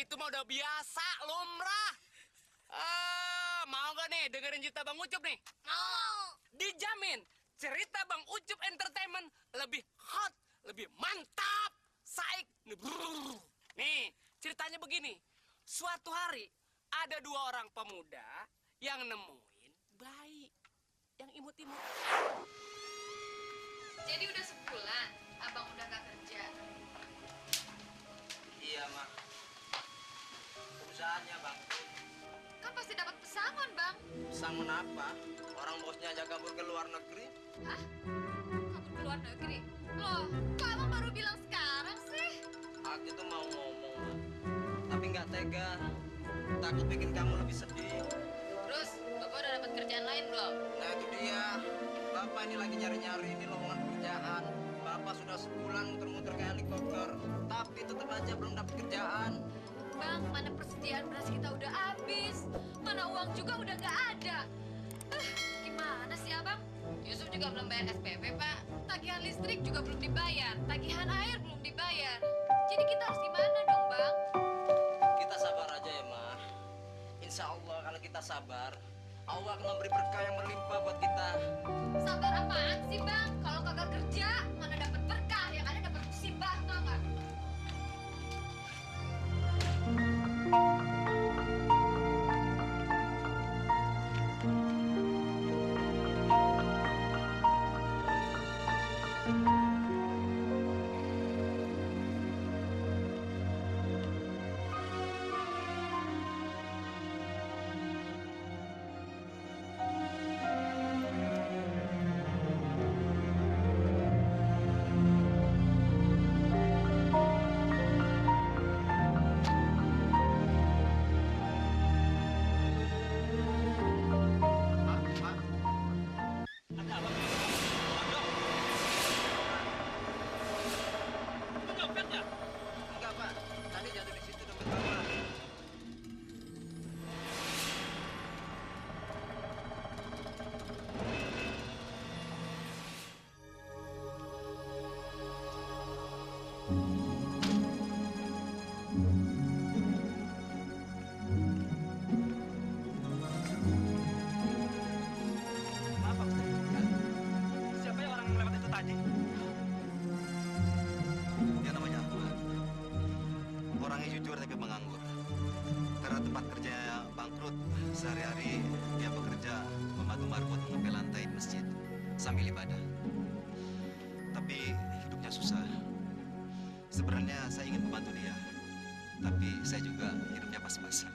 itu mah udah biasa, lumrah. Mau gak nih dengerin cerita Bang Ucup nih? Mau. Dijamin cerita Bang Ucup Entertainment lebih hot, lebih mantap, saik. Nih, ceritanya begini. Suatu hari ada dua orang pemuda yang nemuin bayi yang imut-imut. Jadi udah sebulan abang udah gak kerja. Iya, Mak. Perusahaannya, Bang. Kan pasti dapat pesangon, Bang. Pesangon apa? Orang bosnya aja kabur ke luar negeri. Hah? Kabur ke luar negeri? Loh, kok abang baru bilang sekarang sih? Aku tuh mau ngomong, Mak. Tapi nggak tega. Takut bikin kamu lebih sedih. Terus, Bapak udah dapat kerjaan lain belum? Nah, itu dia. Bapak ini lagi nyari-nyari ini lowongan pekerjaan. Bapak sudah sebulan muter-muter kayak helikopter. Tapi tetap aja belum dapat kerjaan. Bang, mana persediaan beras kita udah habis. Mana uang juga udah gak ada. Gimana sih, Abang? Yusuf juga belum bayar SPP, Pak. Tagihan listrik juga belum dibayar. Tagihan air belum dibayar. Jadi kita harus gimana dong, Bang? Kita sabar aja ya, Ma. Insya Allah kalau kita sabar, Allah akan memberi berkah yang melimpah buat kita. Sabar apaan sih, Bang? Kalau kagak kerja, mana dapat berkah, yang ada dapat musibah, tau nggak? Mak, Mak. Ada apa? Aduh. Itu nyopet ya? Enggak, Pak. Tadi jatuh di situ dompet Bapak. Maaf, Pak Ustaz. Siapa ya orang yang lewat itu tadi? Dia namanya Ahmad. Orangnya jujur tapi menganggur. Karena tempat kerjanya bangkrut, sehari-hari dia bekerja membantu marbot mengepel lantai di masjid sambil ibadah. Tapi hidupnya susah. Sebenarnya saya ingin membantu dia, tapi saya juga hidupnya pas-pasan.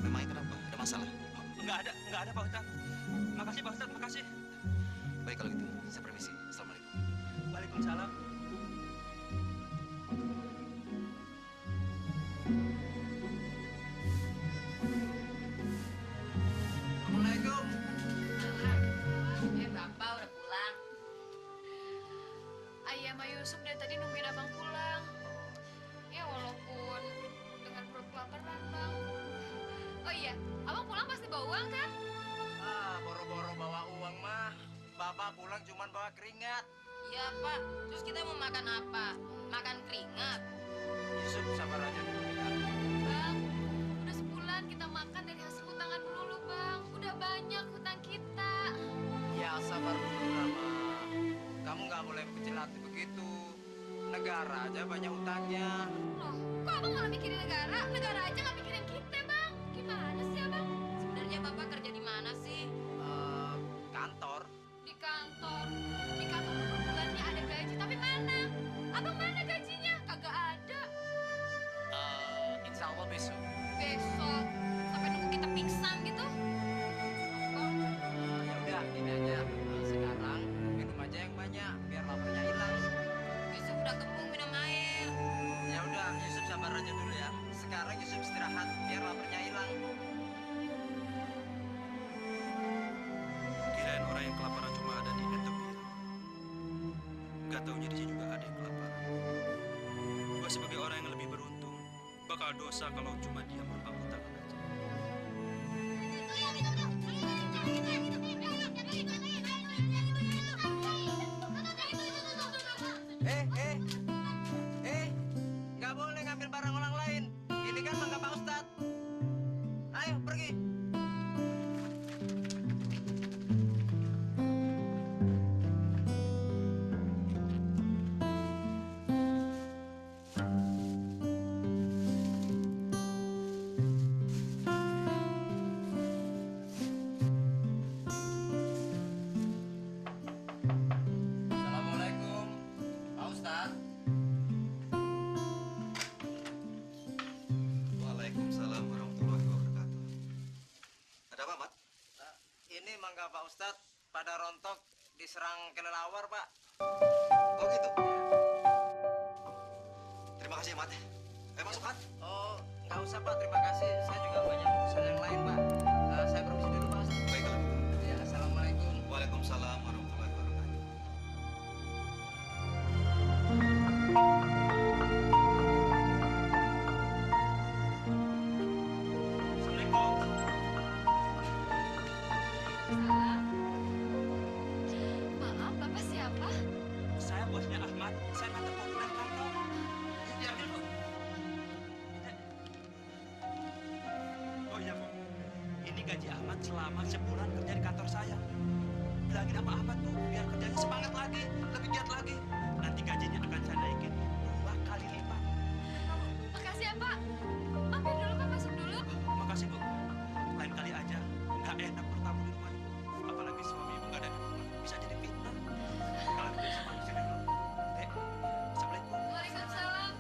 Memangnya kenapa? Ada masalah? Enggak ada Pak Ustaz. Makasih Pak Ustaz, makasih. Baik kalau gitu, saya permisi. Assalamualaikum. Waalaikumsalam. Assalamualaikum. Bapak udah pulang. Ayah sama Yusuf dari tadi nungguin abang pulang. Ya walaupun dengan perut kelaparan, Bang. Oh iya, abang pulang pasti bawa uang kan? Boro-boro bawa uang mah. Bapak pulang cuman bawa keringat. Iya, Pak. Terus kita mau makan apa? Makan keringat. Yusuf sabar aja dulu ya. Bang, udah sebulan kita makan dari hasil hutangan dulu, Bang. Udah banyak hutang kita. Ya sabar dulu Rama. Kamu nggak boleh kecil hati begitu. Negara aja banyak utangnya. Loh, kok abang malah mikirin negara? Negara aja nggak mikirin kita, Bang. Gimana sih, Abang? Sebenarnya Bapak kerja di mana sih? Kantor. Di kantor. Di kantor per bulannya ada gaji, tapi mana? Abang mana gajinya? Kagak ada. Insya Allah besok. Besok sampai nunggu kita pingsan gitu. Abang, Ya udah gini aja. Sekarang minum aja yang banyak biar laparnya hilang. besok udah kembung minum air. Ya udah Yusuf sabar aja dulu ya. Sekarang Yusuf istirahat biar laparnya hilang. Kirain orang yang kelaparan cuma ada di Ethiopia. Gak taunya di sini juga ada yang kelaparan. Gua sebagai orang yang lebih beruntung, bakal dosa kalau cuma dia berpangku tangan aja. Nggak boleh apa, Mat? Ini mangga Pak Ustadz pada rontok diserang kelelawar, Pak. Oh gitu. Terima kasih, Mat. Masuk, Mat. Oh, nggak usah Pak, terima kasih. Saya juga banyak urusan yang lain, Pak. Saya permisi dulu, Pak Ustadz. Baik kalau gitu. Ya, assalamualaikum. Waalaikumsalam warahmatullahi wabarakatuh. Assalamualaikum. Salam. Maaf, Bapak siapa? Saya bosnya Ahmad. Saya ngantar Popi dari kantor. Diambil, Bu. Oh iya, Bu. Ini gaji Ahmad selama sebulan kerja di kantor saya. Bilangin sama Ahmad tuh, biar kerjanya semangat lagi, lebih giat lagi. Nanti gajinya akan saya naikin 2 kali lipat. Makasih ya, Pak. Mampir dulu, Pak. Masuk dulu. Makasih, Bu. Lain kali aja. Nggak enak bertamu di rumah ibu. Apalagi suami ibu nggak ada di rumah. Bisa jadi fitnah. Kalau gitu saya permisi dulu. Assalamualaikum. Waalaikumsalam.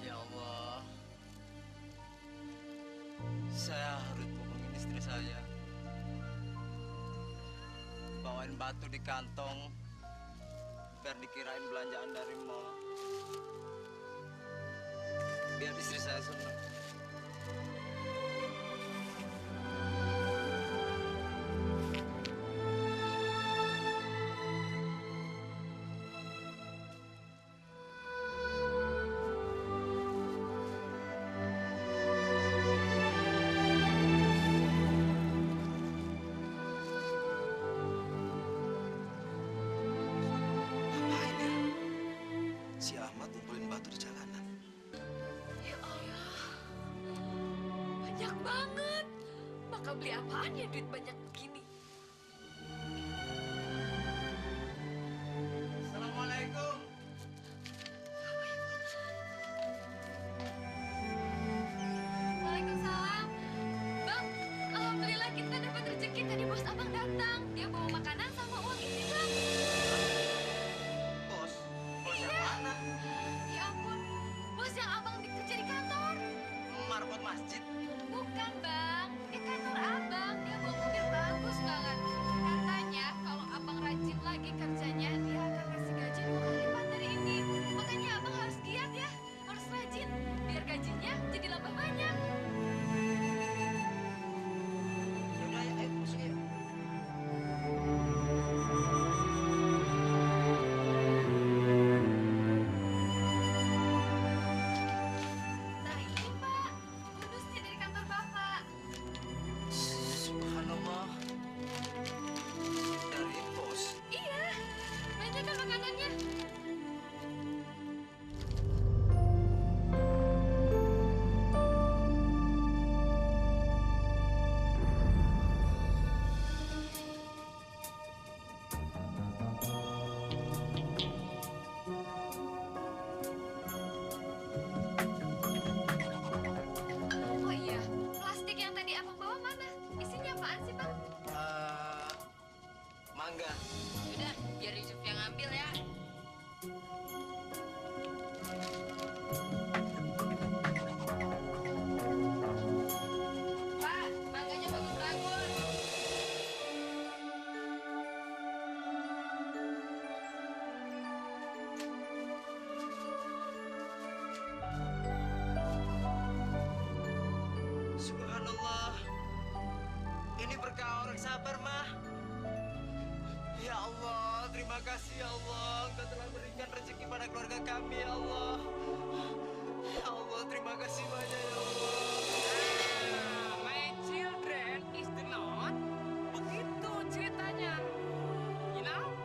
Ya Allah. Saya harus hubungin istri saya. Bawain batu di kantong biar dikirain belanjaan dari mall. Biar istri saya senang. Ngapain ya? Si Ahmad ngumpulin batu di jalanan. Ya Allah. Banyak banget. Bakal beli apaan ya duit banyak begini? Assalamualaikum. Waalaikumsalam. Bang, alhamdulillah kita dapat rezeki. Tadi bos abang datang. Dia bawa makanan sama uang ini, Bang. Bos. Bos yang Iya. mana? Ya ampun, bos yang abang kerja di kantor. Marbot masjid. Bukan, Bang. Di kantor abang. Dia bawa mobil bagus banget. Katanya kalau abang rajin lagi kerjanya, dia akan kasih gaji 2 kali lipat dari ini. Makanya abang harus giat ya. Harus rajin. Biar gajinya jadi lebih banyak. Yaudah, ya, ayo masuk ya. Nah ini, Pak. Bonusnya dari kantor Bapak. Subhanallah. Dari bos. Iya. Banyak kan makanannya. Oh iya, plastik yang tadi abang bawa mana? Isinya apaan sih, Bang? Mangga. Udah, biar Yusuf yang ambil ya. Pak, mangganya bagus-bagus. Subhanallah. Ini berkah orang sabar, Mah. Ya Allah, terima kasih ya Allah. Engkau telah berikan rezeki pada keluarga kami, ya Allah. Ya Allah, terima kasih banyak, ya Allah. My children is the not. Begitu ceritanya. You know?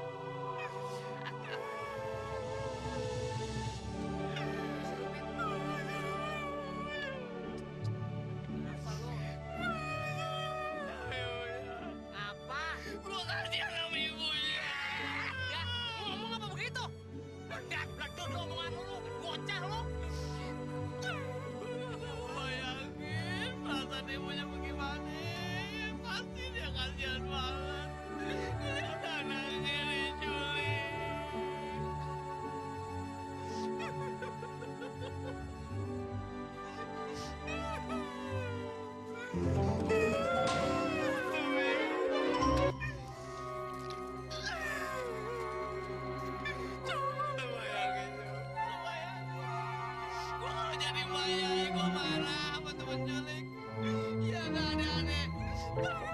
Gua kalau jadi bayar, gua marah sama temen culik. Ya nggak ada aneh.